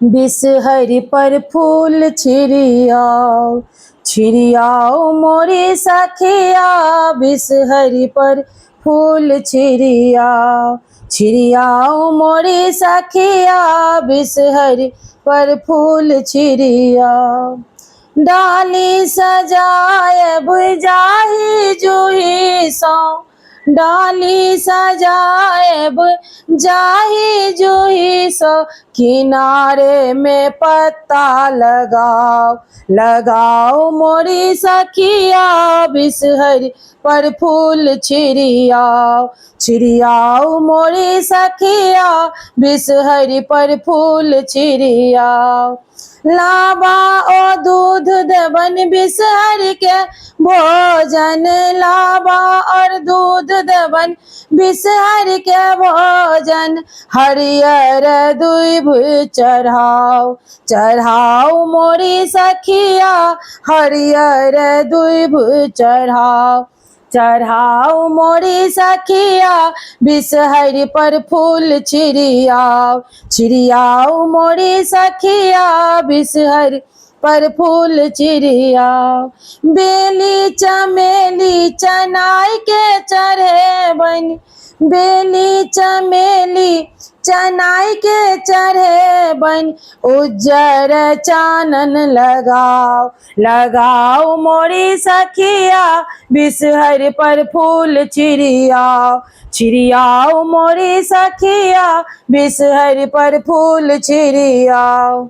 बिसहरि पर फूल छिड़ियाओ, छिड़ियाओ मोरी सखिया, बिसहरि पर फूल छिड़ियाओ, छिड़ियाओ मोरी सखिया, बिसहरि पर फूल छिड़ियाओ। डाली सजाए बुझाही जूही सौ, डाली सजाए बुझाही जूही सौ, किनारे में पत्ता लगाओ, लगाओ मोरी सखिया, बिसहरि पर फूल छिड़ियाओ, छिड़ियाओ मोरी सखिया, बिसहरि पर फूल छिड़ियाओ। लाबा ओ दूध देवन बिसहरि के भोजन, लाबा और दूध देवन बिसहरि के भोजन, हरियर दूब चढ़ाओ, चढ़ाओ मोरी सखिया, हरियर दूब चढ़ाओ, चढ़ाओ मोरी सखिया, बिसहरि पर फूल छिड़ियाओ, छिड़ियाओ मोरी सखिया, बिसहरि पर फूल छिड़ियाओ। बेली चमेली चनाई के चढ़े बन, बेली चमेली चनाई के चढ़े बन, उज्जर चानन लगाओ, लगाओ मोरी सखिया, बिसहरि पर फूल छिड़ियाओ, छिड़ियाओ मोरी सखिया, बिसहरि पर फूल छिड़ियाओ।